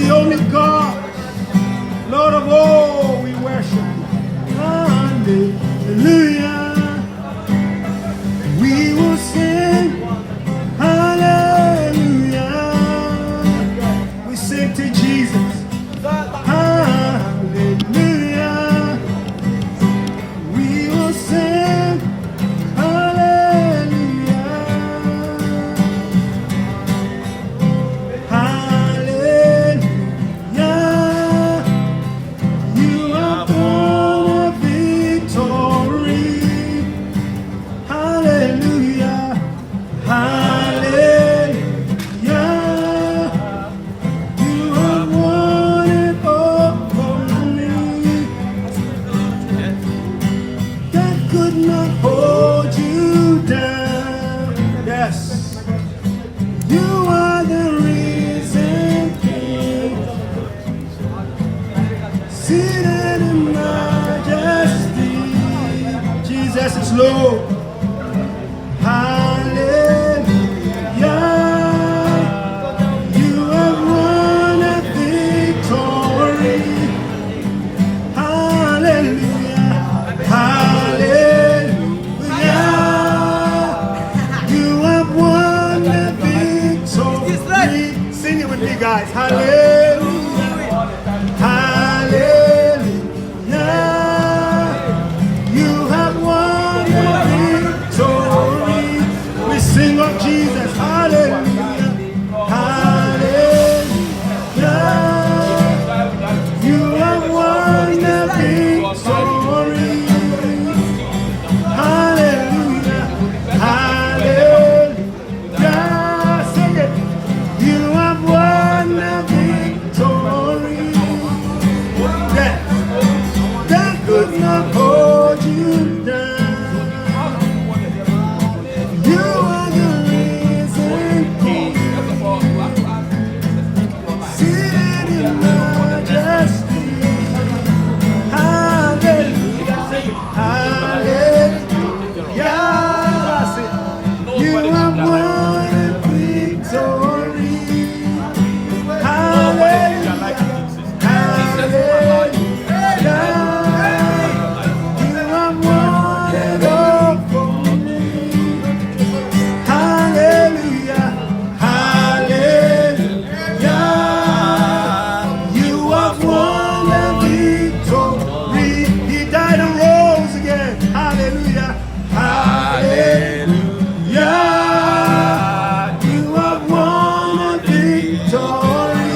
the only God. Lord of all, we worship you. Hallelujah. We will sing hallelujah. We sing to Jesus. Hallelujah. We will sing hallelujah. Hallelujah. You have won a victory. Hallelujah. Hallelujah. You have won it all for me. That could not hold you down. Yes. You are the risen King, seated in majesty. Jesus is Lord. Hallelujah. You have won a victory. Hallelujah. Hallelujah. You have won a victory. Sing it with me, guys. Hallelujah. Hallelujah. You have won a victory. We sing of Jesus. Hallelujah. Hallelujah. You have won a victory. Hallelujah. Hallelujah. Sing it. You have won a victory. That could not hold you down. You are the risen King, seated in majesty. Hallelujah. Hallelujah. You have won a victory. Hallelujah. Hallelujah. You have won it all for me. Hallelujah. Hallelujah. You have won a victory. He died and rose again. Hallelujah. Hallelujah. You have won a victory.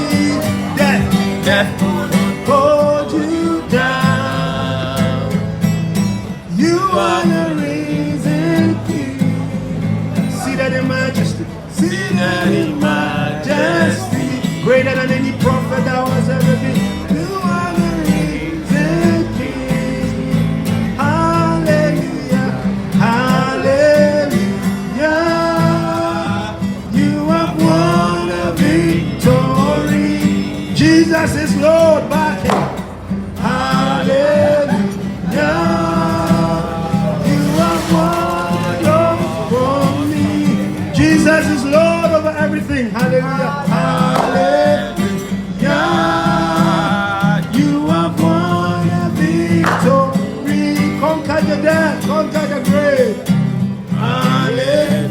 Death couldn't hold you down. You are the risen King, seated in majesty. Seated in majesty. Greater than any prophet that was ever been. You are the risen King. Hallelujah. Hallelujah. You have won a victory. Jesus is Lord. Back him. Hallelujah. You have won it all for me. Jesus is Lord over everything. Hallelujah. Hallelujah. You have won a victory. Conquer the death. Conquer the grave. Hallelujah.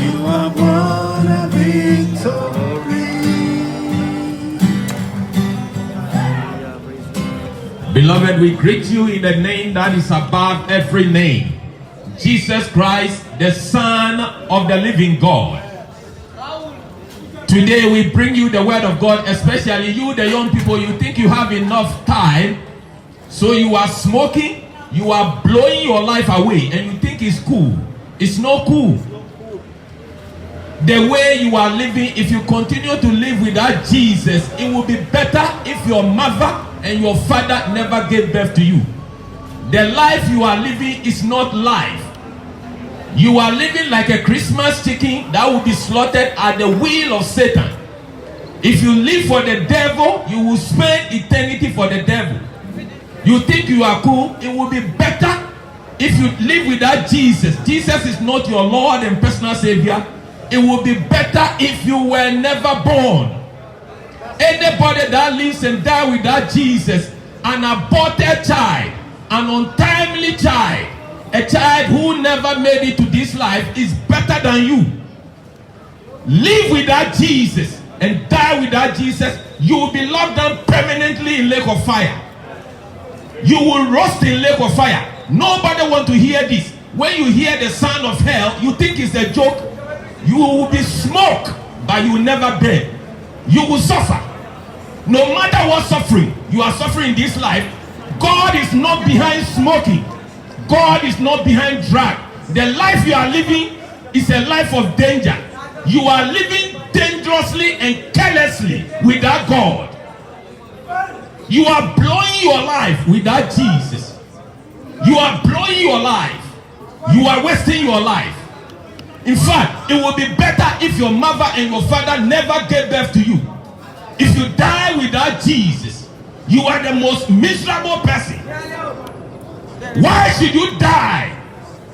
You have won a victory. Beloved, we greet you in the name that is above every name, Jesus Christ, the Son of the living God. Today we bring you the word of God, especially you, the young people. You think you have enough time, so you are smoking, you are blowing your life away, and you think it's cool. It's not cool. The way you are living, if you continue to live without Jesus, it will be better if your mother and your father never gave birth to you. The life you are living is not life. You are living like a Christmas chicken that will be slaughtered at the will of Satan. If you live for the devil, you will spend eternity for the devil. You think you are cool, it will be better if you live without Jesus. Jesus is not your Lord and personal Savior. it would be better if you were never born. Anybody that lives and dies without Jesus, an aborted child, an untimely child, a child who never made it to this life, is better than you. Live without Jesus and die without Jesus, you will be locked down permanently in lake of fire. You will roast in lake of fire. Nobody want to hear this. When you hear the sound of hell, you think it's a joke. You will be smoke, but you will never burn. You will suffer. No matter what suffering you are suffering in this life, God is not behind smoking. God is not behind drug. The life you are living is a life of danger. You are living dangerously and carelessly without God. You are blowing your life without Jesus. You are blowing your life. You are wasting your life. In fact, it would be better if your mother and your father never gave birth to you. If you die without Jesus, you are the most miserable person. Why should you die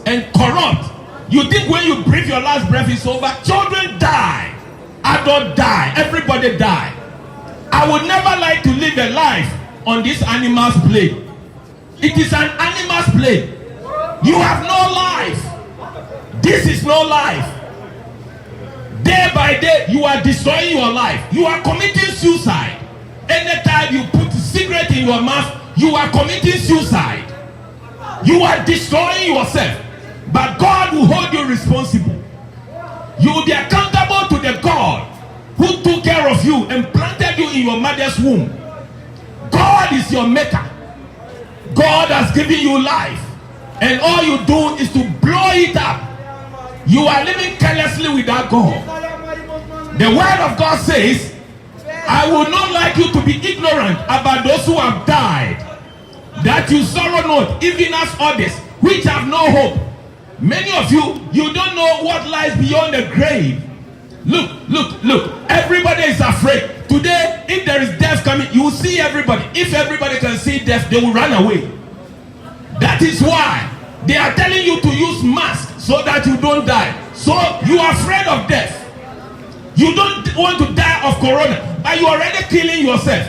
and corrupt? You think when you breathe your last breath is over? Children die. Adults die. Everybody die. I would never like to live a life on this animal's plate. It is an animal's plate. You have no life. This is no life. Day by day, you are destroying your life. You are committing suicide. Anytime you put a cigarette in your mouth, you are committing suicide. You are destroying yourself. But God will hold you responsible. You will be accountable to the God who took care of you and planted you in your mother's womb. God is your maker. God has given you life. And all you do is to blow it up. You are living carelessly without God. The word of God says, I would not like you to be ignorant about those who have died, that you sorrow not, even as others, which have no hope. Many of you, you don't know what lies beyond the grave. Look. Everybody is afraid. Today, if there is death coming, you will see everybody. If everybody can see death, they will run away. That is why they are telling you to use masks so that you don't die. So you are afraid of death. You don't want to die of corona, but you are already killing yourself.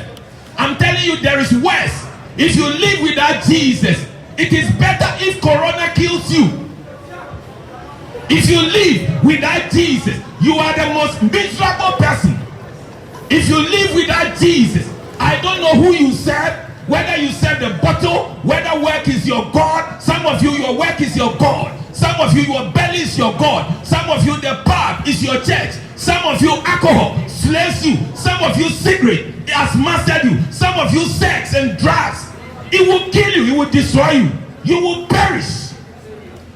I'm telling you, there is worse. If you live without Jesus, it is better if corona kills you. If you live without Jesus, you are the most miserable person. If you live without Jesus, I don't know who you serve, whether you serve the bottle, whether work is your God. Some of you, your work is your God. Some of you, your belly is your God. Some of you, the pub is your church. Some of you, alcohol slaves you. Some of you, cigarette has mastered you. Some of you, sex and drugs. It will kill you. It will destroy you. You will perish.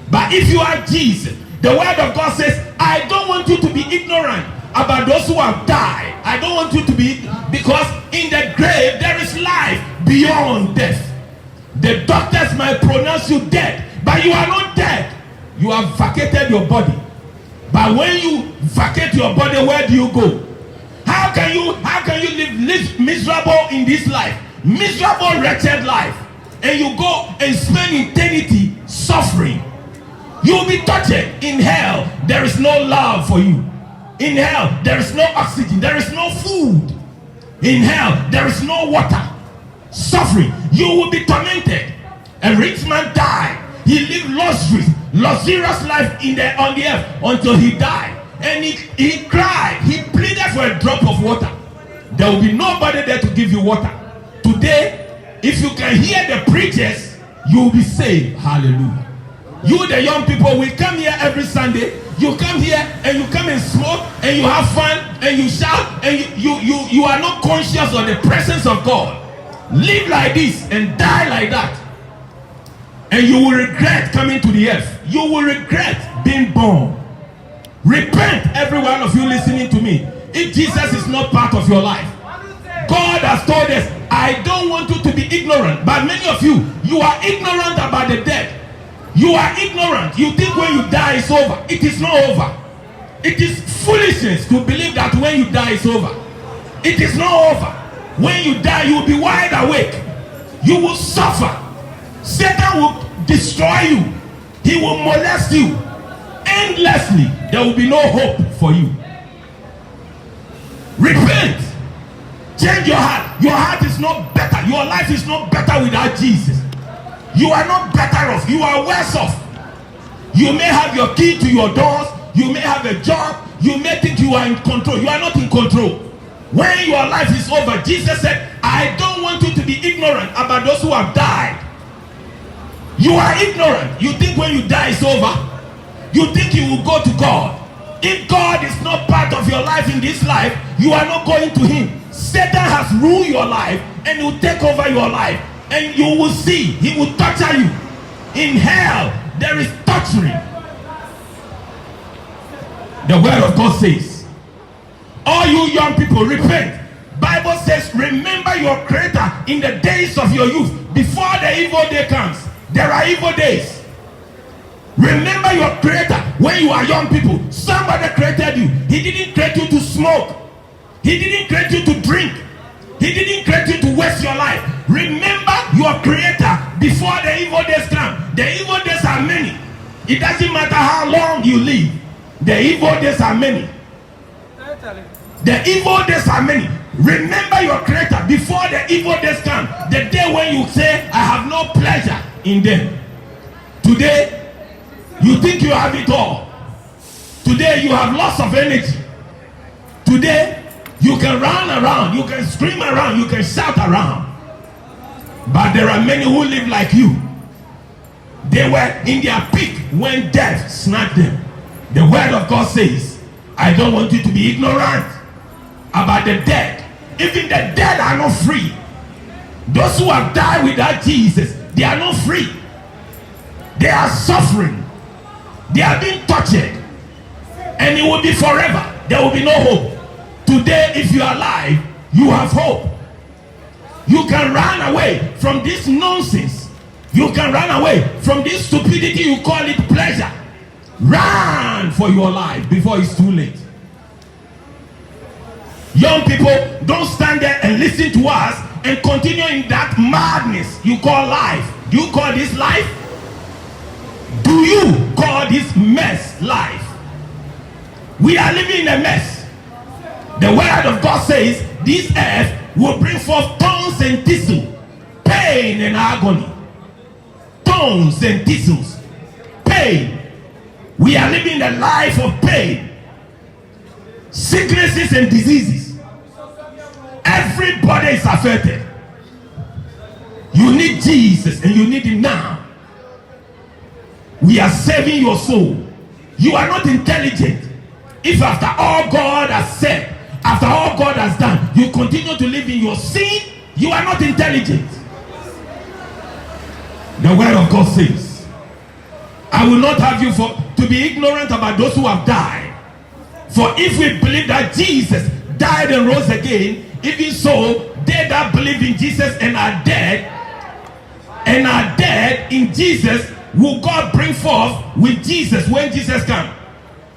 But if you are Jesus, the word of God says, I don't want you to be ignorant about those who have died. I don't want you to be, because in the grave there is life beyond death. The doctors might pronounce you dead, but you are not dead. You have vacated your body. But when you vacate your body, where do you go? How can you live miserable in this life? Miserable, wretched life. And you go and spend eternity suffering. You will be tortured. In hell, there is no love for you. In hell, there is no oxygen. There is no food. In hell, there is no water. Suffering. You will be tormented. A rich man died. He lived luxurious life on the earth until he died. And he cried. He pleaded for a drop of water. There will be nobody there to give you water. Today, if you can hear the preachers, you will be saved. Hallelujah. You, the young people, we come here every Sunday. You come here and you come and smoke and you have fun and you shout and you are not conscious of the presence of God. Live like this and die like that. And you will regret coming to the earth. You will regret being born. Repent, every one of you listening to me. If Jesus is not part of your life, God has told us, I don't want you to be ignorant. But many of you, you are ignorant about the death. You are ignorant. You think when you die it's over. It is not over. It is foolishness to believe that when you die it's over. It is not over. When you die, you will be wide awake. You will suffer. Satan will destroy you. He will molest you endlessly. There will be no hope for for you. Repent. Change your heart. Your heart is not better. Your life is not better without Jesus. You are not better off. You are worse off. You may have your key to your doors. You may have a job. You may think you are in control. You are not in control. When your life is over, Jesus said, I don't want you to be ignorant about those who have died. You are ignorant. You think when you die it's over. You think you will go to God. If God is not part of your life in this life, you are not going to him. Satan has ruled your life and he will take over your life. And you will see, he will torture you. In hell, there is torturing. The word of God says, all you young people, repent. Bible says, remember your creator in the days of your youth. Before the evil day comes, there are evil days. Remember your creator when you are young people. Somebody created you. He didn't create you to smoke. He didn't create you to drink. He didn't create you to waste your life. Remember your creator before the evil days come. The evil days are many. It doesn't matter how long you live. The evil days are many. The evil days are many. Remember your creator before the evil days come. The day when you say, I have no pleasure in them. Today, you think you have it all. Today, you have lots of energy. Today, you can run around, you can scream around, you can shout around. But there are many who live like you. They were in their peak when death snatched them. The word of God says, I don't want you to be ignorant about the dead. Even the dead are not free. Those who have died without Jesus, they are not free. They are suffering. They are being tortured. And it will be forever. There will be no hope. Today, if you are alive, you have hope. You can run away from this nonsense. You can run away from this stupidity. You call it pleasure. Run for your life before it's too late. Young people, don't stand there and listen to us and continue in that madness you call life. Do you call this life? Do you call this mess life? We are living in a mess. The word of God says this earth will bring forth thorns and thistles, pain and agony. Thorns and thistles, pain. We are living the life of pain, sicknesses and diseases. Everybody is affected. You need Jesus and you need him now. We are saving your soul. You are not intelligent. If after all God has said, after all God has done, you continue to live in your sin, you are not intelligent. The word of God says, I will not have you to be ignorant about those who have died. For if we believe that Jesus died and rose again, even so, they that believe in Jesus and are dead in Jesus, will God bring forth with Jesus when Jesus comes.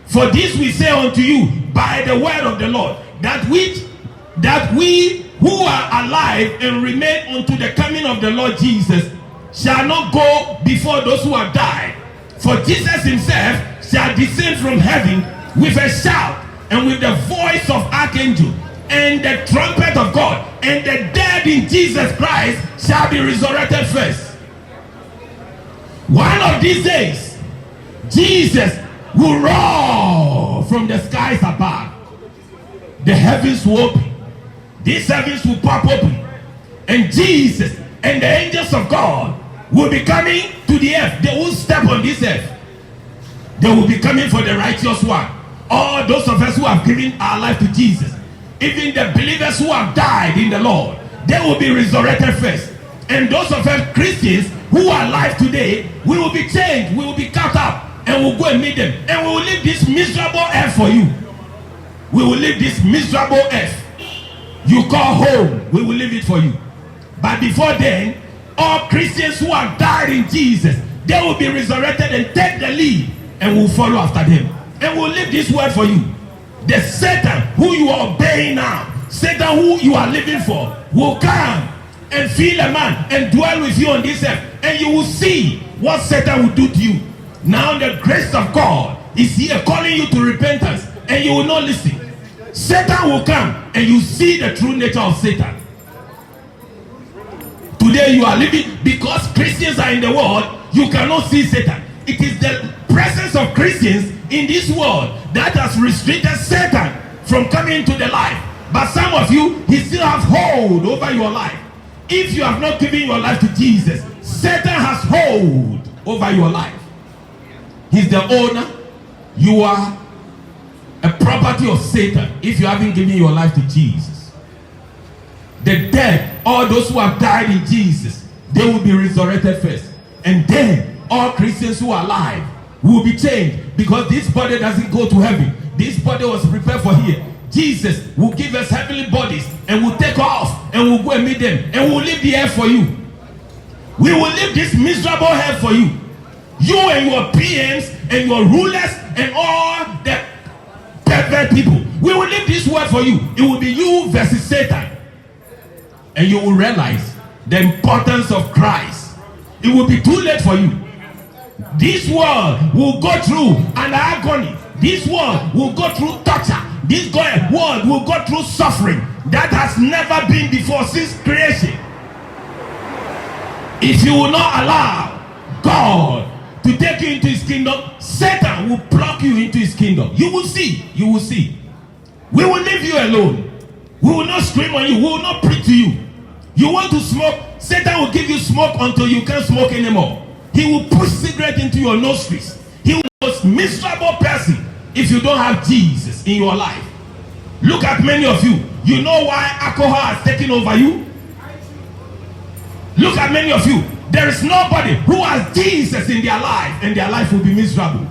For this we say unto you by the word of the Lord, that we who are alive and remain unto the coming of the Lord Jesus shall not go before those who have died. For Jesus himself shall descend from heaven with a shout and with the voice of archangel and the trumpet of God, and the dead in Jesus Christ shall be resurrected first. One of these days, Jesus will roar from the skies above. The heavens will open. These heavens will pop open. And Jesus and the angels of God will be coming to the earth. They will step on this earth. They will be coming for the righteous one. All those of us who have given our life to Jesus, even the believers who have died in the Lord, they will be resurrected first. And those of us Christians who are alive today, we will be changed. We will be cut up and we'll go and meet them. And we will leave this miserable earth for you. We will leave this miserable earth you call home. We will leave it for you. But before then, all Christians who have died in Jesus, they will be resurrected and take the lead, and will follow after them. And we'll leave this word for you. The Satan who you are obeying now, Satan who you are living for, will come and feel a man and dwell with you on this earth, and you will see what Satan will do to you. Now the grace of God is here calling you to repentance and you will not listen, Satan will come and you see the true nature of Satan. Today you are living, because Christians are in the world, you cannot see Satan. It is the presence of Christians in this world that has restricted Satan from coming into the life. But some of you, he still have hold over your life. If you have not given your life to Jesus, Satan has hold over your life. He's the owner. You are a property of Satan if you haven't given your life to Jesus. The dead, all those who have died in Jesus, they will be resurrected first. And then all Christians who are alive will be changed, because this body doesn't go to heaven. This body was prepared for here. Jesus will give us heavenly bodies and we'll take off and we'll go and meet them and we'll leave the earth for you. We will leave this miserable earth for you. You and your PMs and your rulers and all the pervert people. We will leave this world for you. It will be you versus Satan. And you will realize the importance of Christ. It will be too late for you. This world will go through an agony. This world will go through torture. This world will go through suffering that has never been before since creation. If you will not allow God to take you into his kingdom, Satan will pluck you into his kingdom. You will see. You will see. We will leave you alone. We will not scream on you. We will not preach to you. You want to smoke, Satan will give you smoke until you can't smoke anymore. He will push cigarette into your nostrils. He will be the most miserable person if you don't have Jesus in your life. Look at many of you. You know why alcohol has taken over you? Look at many of you. There is nobody who has Jesus in their life and their life will be miserable.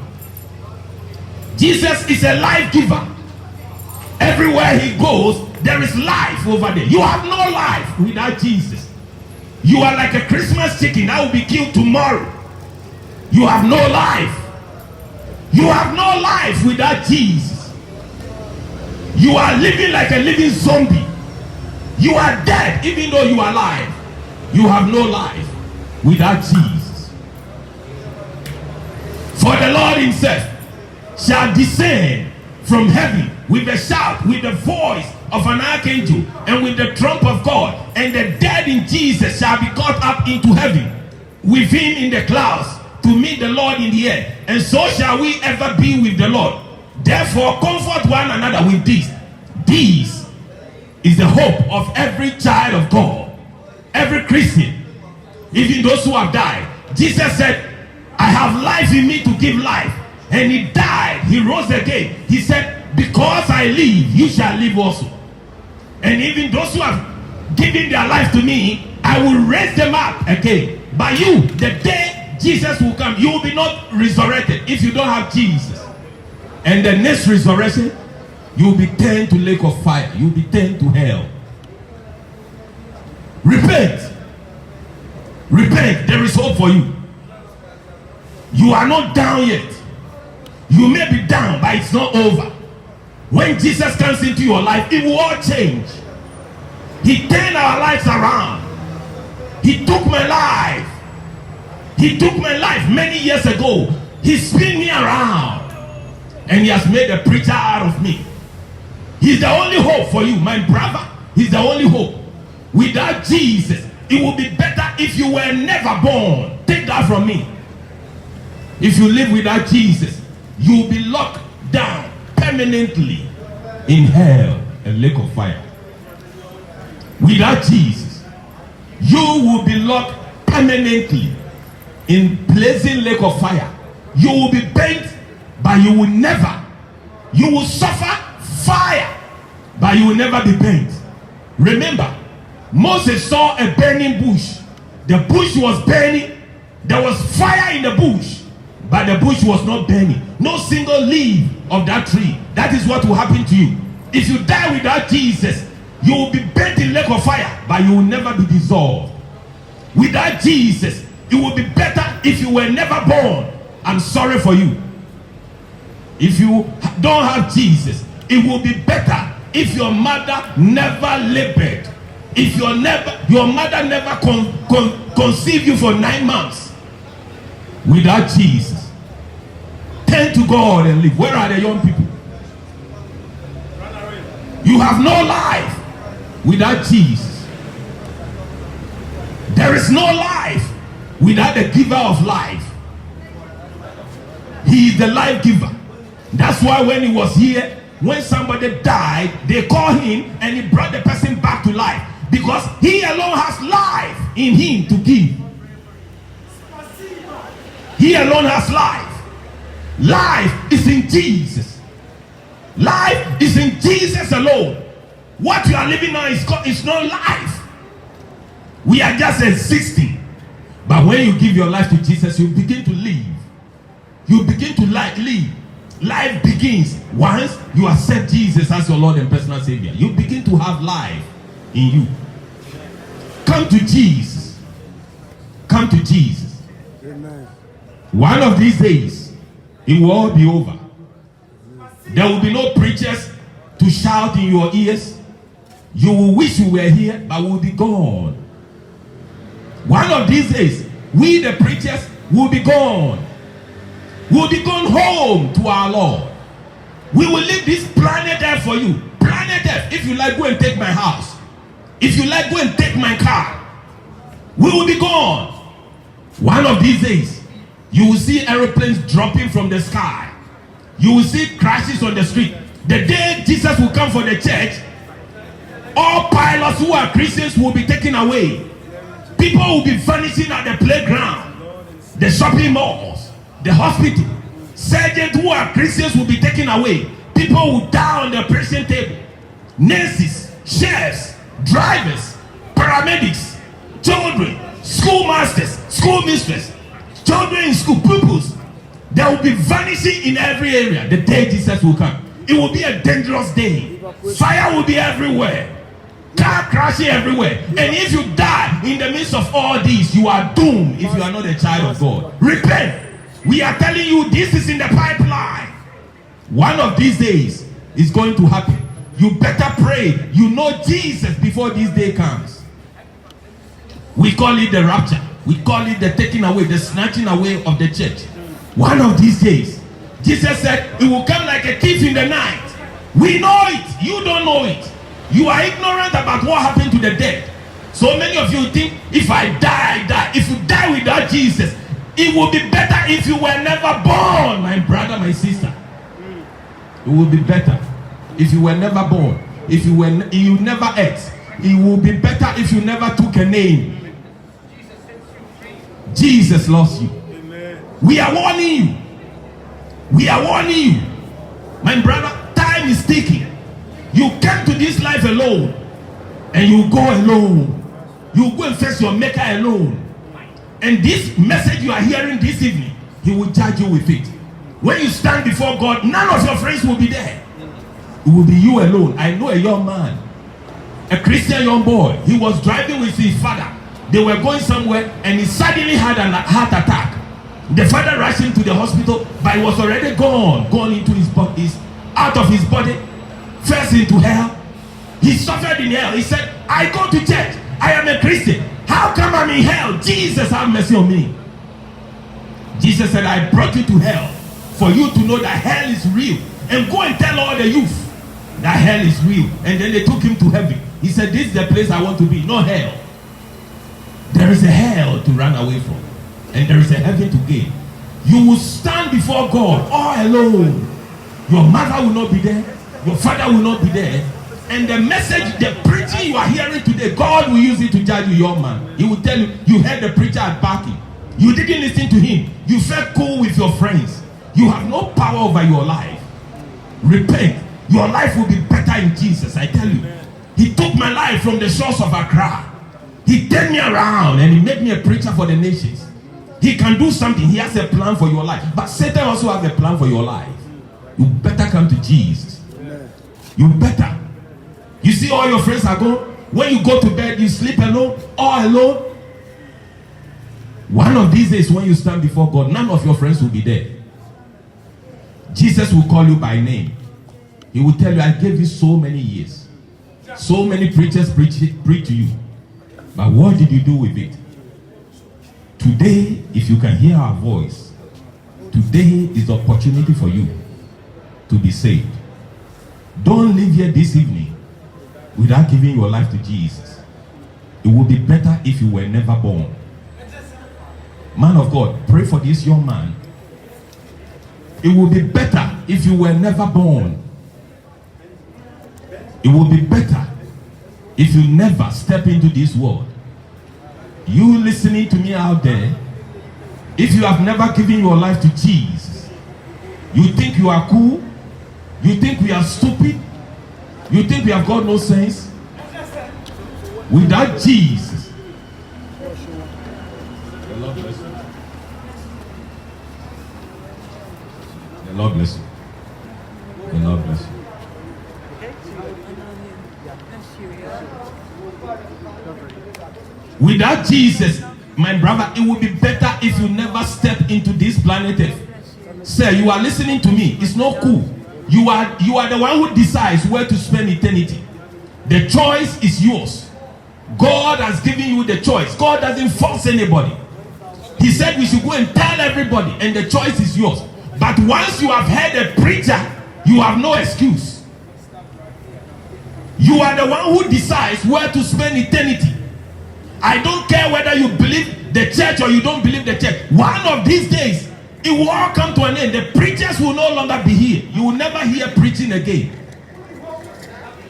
Jesus is a life giver. Everywhere he goes, there is life over there. You have no life without Jesus. You are like a Christmas chicken that will be killed tomorrow. You have no life. You have no life without Jesus. You are living like a living zombie. You are dead even though you are alive. You have no life without Jesus. For the Lord himself shall descend from heaven with a shout, with the voice of an archangel, and with the trump of God, and the dead in Jesus shall be caught up into heaven with him in the clouds to meet the Lord in the air. And so shall we ever be with the Lord. Therefore comfort one another with this. This is the hope of every child of God, every Christian, even those who have died. Jesus said, I have life in me to give life. And he died, he rose again. He said, because I live, you shall live also. And even those who have given their life to me, I will raise them up again. But you, the day Jesus will come, you will be not resurrected if you don't have Jesus. And the next resurrection, you will be turned to lake of fire. You will be turned to hell. Repent. Repent. There is hope for you. You are not down yet. You may be down, but it's not over. When Jesus comes into your life, it will all change. He turned our lives around. He took my life. He took my life many years ago. He spun me around. And he has made a preacher out of me. He's the only hope for you, my brother. He's the only hope. Without Jesus, it would be better if you were never born. Take that from me. If you live without Jesus, you will be locked down permanently in hell, a lake of fire. Without Jesus, you will be locked permanently in blazing lake of fire. You will be burnt, but you will never. You will suffer fire, but you will never be burnt. Remember, Moses saw a burning bush. The bush was burning. There was fire in the bush, but the bush was not burning. No single leaf of that tree. That is what will happen to you. If you die without Jesus, you will be burnt in lake of fire, but you will never be dissolved. Without Jesus, it would be better if you were never born. I'm sorry for you. If you don't have Jesus, it will be better if your mother never labored. If your mother never conceived you for 9 months. Without Jesus, Turn to God and live. Where are the young people? You have no life without Jesus. There is no life without the giver of life. He is the life giver. That's why when he was here, when somebody died, they called him and he brought the person back to life, because he alone has life in him to give. He alone has life. Life is in Jesus. Life is in Jesus alone. What you are living now is not life. We are just existing. But when you give your life to Jesus, you begin to live. You begin to live. Life begins once you accept Jesus as your Lord and personal Savior. You begin to have life in you. Come to Jesus. Come to Jesus. Amen. One of these days, it will all be over. There will be no preachers to shout in your ears. You will wish you were here, but will be gone. One of these days, we the preachers will be gone. We'll be gone home to our Lord. We will leave this planet Earth for you. Planet Earth, if you like, go and take my house. If you like, go and take my car. We will be gone. One of these days, you will see aeroplanes dropping from the sky. You will see crashes on the street. The day Jesus will come for the church, all pilots who are Christians will be taken away. People will be vanishing at the playground, the shopping malls, the hospital. Surgeons who are Christians will be taken away. People will die on the operation table. Nurses, chefs, drivers, paramedics, children, schoolmasters, schoolmistresses, children in school, pupils. They will be vanishing in every area the day Jesus will come. It will be a dangerous day. Fire will be everywhere. Car crashing everywhere. And if you die in the midst of all these, you are doomed if you are not a child of God. Repent. We are telling you this is in the pipeline. One of these days is going to happen. You better pray. You know Jesus before this day comes. We call it the rapture. We call it the taking away, the snatching away of the church. One of these days, Jesus said, it will come like a thief in the night. We know it. You don't know it. You are ignorant about what happened to the dead. So many of you think, if I die, I die. If you die without Jesus, it will be better if you were never born, my brother, my sister. It will be better if you were never born. If you never ate. It will be better if you never took a name. Jesus loves you. We are warning you. We are warning you. My brother, time is ticking. You came to this life alone. And you go alone. You go and face your maker alone. And this message you are hearing this evening, he will judge you with it. When you stand before God, none of your friends will be there. It will be you alone. I know a young man, a Christian young boy. He was driving with his father. They were going somewhere and he suddenly had a heart attack. The father rushed him to the hospital, but he was already gone into his body, out of his body, first into hell. He suffered in hell. He said, I go to church. I am a Christian. How come I'm in hell? Jesus, have mercy on me. Jesus said, I brought you to hell for you to know that hell is real. And go and tell all the youth that hell is real. And then they took him to heaven. He said, this is the place I want to be, not hell. There is a hell to run away from. And there is a heaven to gain. You will stand before God all alone. Your mother will not be there. Your father will not be there. And the message, the preaching you are hearing today, God will use it to judge you, young man. He will tell you, you heard the preacher at Barking. You didn't listen to him. You felt cool with your friends. You have no power over your life. Repent. Your life will be better in Jesus, I tell you. He took my life from the shores of Accra. He turned me around and he made me a preacher for the nations. He can do something. He has a plan for your life. But Satan also has a plan for your life. You better come to Jesus. You better. You see all your friends are gone. When you go to bed, you sleep alone, all alone. One of these days when you stand before God, none of your friends will be there. Jesus will call you by name. He will tell you, I gave you so many years. So many preachers preach to you. But what did you do with it? Today, if you can hear our voice, Today is the opportunity for you to be saved. Don't leave here this evening without giving your life to Jesus. It would be better if you were never born. Man of God, pray for this young man. It would be better if you were never born. It would be better if you never step into this world. You listening to me out there, if you have never given your life to Jesus, you think you are cool, you think we are stupid, you think we have got no sense. Without Jesus, the Lord bless you. The Lord bless you. The Lord bless you. Without Jesus, my brother, it would be better if you never step into this planet Earth. Sir, you are listening to me. It's not cool. You are the one who decides where to spend eternity. The choice is yours. God has given you the choice. God doesn't force anybody. He said we should go and tell everybody, and the choice is yours. But once you have heard a preacher, you have no excuse. You are the one who decides where to spend eternity. I don't care whether you believe the church or you don't believe the church. One of these days, it will all come to an end. The preachers will no longer be here. You will never hear preaching again.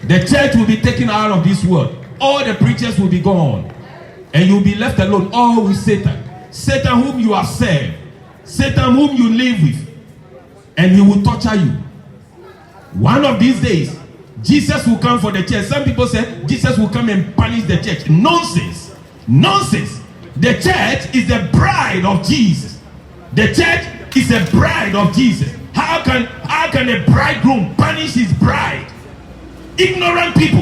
The church will be taken out of this world. All the preachers will be gone. And you'll be left alone, all with Satan. Satan whom you have served. Satan whom you live with. And he will torture you. One of these days, Jesus will come for the church. Some people say Jesus will come and punish the church. Nonsense. Nonsense. The church is the bride of Jesus. The church is the bride of Jesus. How can a bridegroom punish his bride? Ignorant people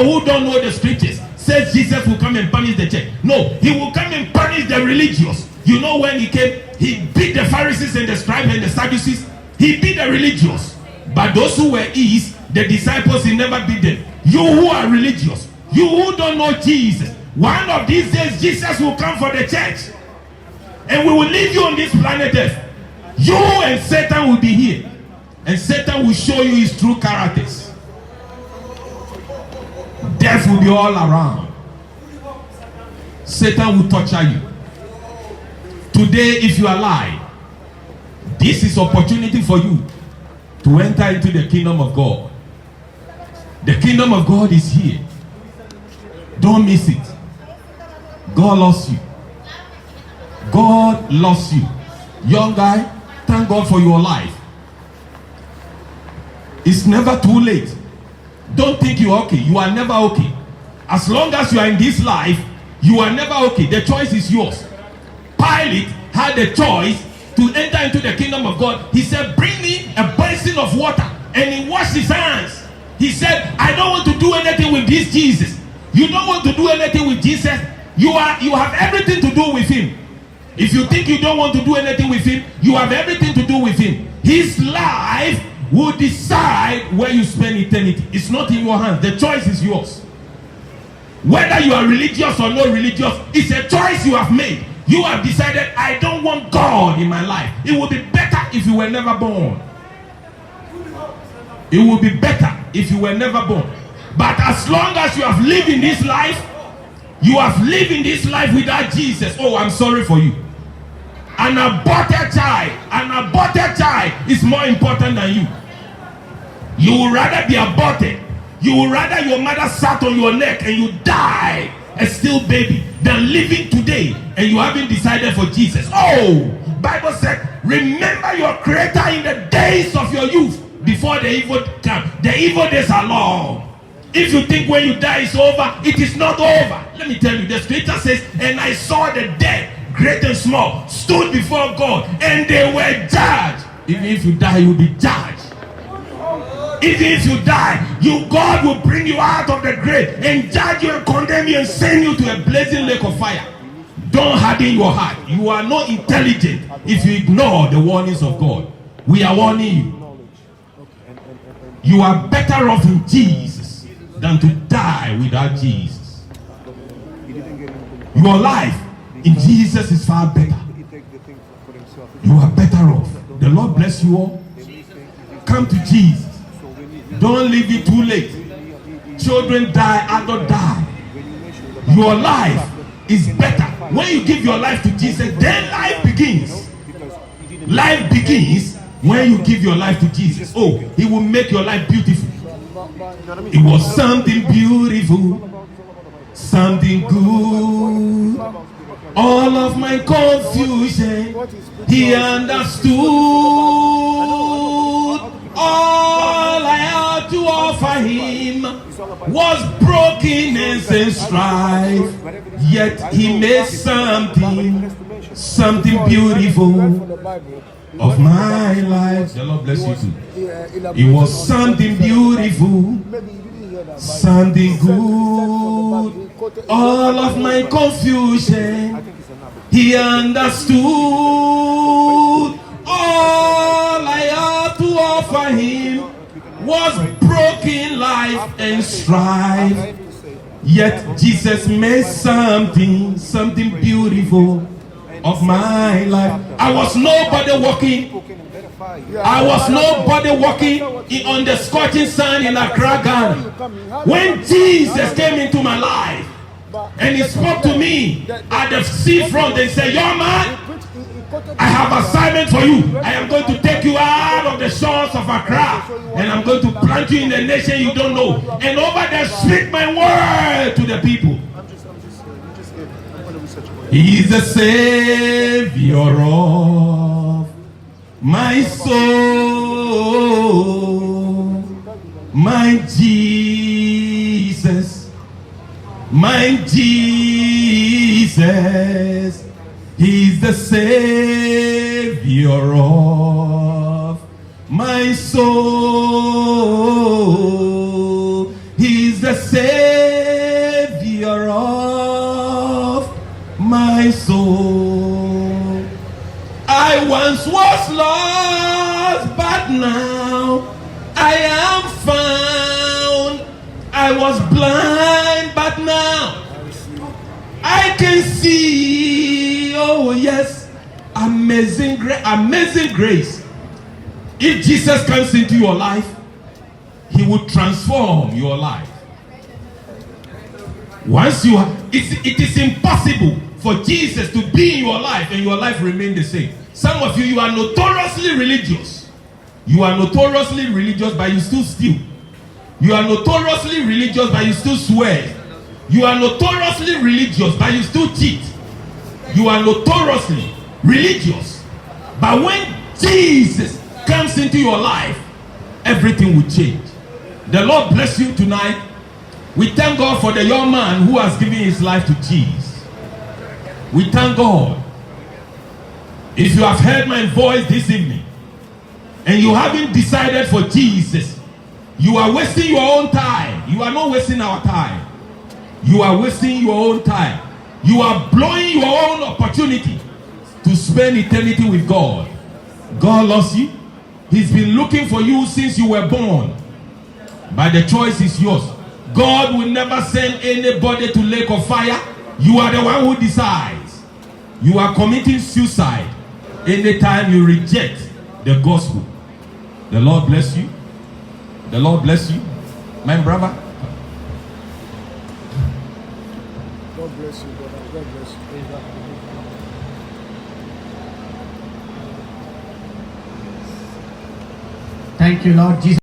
who don't know the scriptures says Jesus will come and punish the church. No, he will come and punish the religious. You know, when he came, he beat the Pharisees and the scribes and the Sadducees. He beat the religious. But those who were his, the disciples, he never beat them. You who are religious, you who don't know Jesus, one of these days Jesus will come for the church. And we will leave you on this planet Earth. You and Satan will be here. And Satan will show you his true characters. Death will be all around. Satan will torture you. Today, if you are alive, this is opportunity for you to enter into the kingdom of God. The kingdom of God is here. Don't miss it. God loves you. God loves you. Young guy, thank God for your life. It's never too late. Don't think you're okay. You are never okay. As long as you are in this life, you are never okay. The choice is yours. Pilate had the choice to enter into the kingdom of God. He said, bring me a basin of water. And he washed his hands. He said, I don't want to do anything with this Jesus. You don't want to do anything with Jesus. You have everything to do with him. If you think you don't want to do anything with him, you have everything to do with him. His life will decide where you spend eternity. It's not in your hands. The choice is yours. Whether you are religious or not religious, it's a choice you have made. You have decided, I don't want God in my life. It would be better if you were never born. It would be better if you were never born. But as long as you have lived in this life, you have lived in this life without Jesus. Oh, I'm sorry for you. An aborted child is more important than you. You would rather be aborted. You would rather your mother sat on your neck and you die a still baby than living today and you haven't decided for Jesus. Oh, Bible said, remember your creator in the days of your youth before the evil come. The evil days are long. If you think when you die it's over, it is not over. Let me tell you, the scripture says, and I saw the dead, great and small, stood before God, and they were judged. Even if you die, you will be judged. Even if you die, God will bring you out of the grave and judge you and condemn you and send you to a blazing lake of fire. Don't harden your heart. You are not intelligent if you ignore the warnings of God. We are warning you. You are better off in Jesus than to die without Jesus. Your life in Jesus is far better. You are better off. The Lord bless you all. Come to Jesus. Don't leave it too late. Children die, adults die. Your life is better. When you give your life to Jesus, then life begins. Life begins when you give your life to Jesus. Oh, He will make your life beautiful. It was something beautiful, something good. All of my confusion, He understood. All I had to offer Him was brokenness and strife. Yet He made something beautiful of my life. The Lord bless you too. It was something beautiful, something good. All of my confusion, He understood. All I had to offer Him was broken life and strife. Yet Jesus made something beautiful of my life. I was nobody walking. I was nobody walking on the scorching sun in Accra, Ghana. When Jesus came into my life and He spoke to me at the seafront and said, "Young man, I have assignment for you. I am going to take you out of the shores of Accra and I'm going to plant you in a nation you don't know. And over there speak my word to the people." He is the Savior of my soul, my Jesus, my Jesus. He's the Savior of my soul. He's the Savior of my soul. I once was lost, but now I am found. I was blind, but now I can see. Oh yes, amazing grace. If Jesus comes into your life, He will transform your life. Once you are, it is impossible for Jesus to be in your life and your life remain the same. Some of you are notoriously religious. You are notoriously religious, but you still steal. You are notoriously religious, but you still swear. You are notoriously religious, but you still cheat. You are notoriously religious. But when Jesus comes into your life, everything will change. The Lord bless you tonight. We thank God for the young man who has given his life to Jesus. We thank God. If you have heard my voice this evening and you haven't decided for Jesus, you are wasting your own time. You are not wasting our time. You are wasting your own time. You are blowing your own opportunity to spend eternity with God. God loves you. He's been looking for you since you were born. But the choice is yours. God will never send anybody to lake of fire. You are the one who decides. You are committing suicide anytime you reject the gospel. The Lord bless you. The Lord bless you. My brother. God bless you, brother. God bless you. Thank you, Lord Jesus.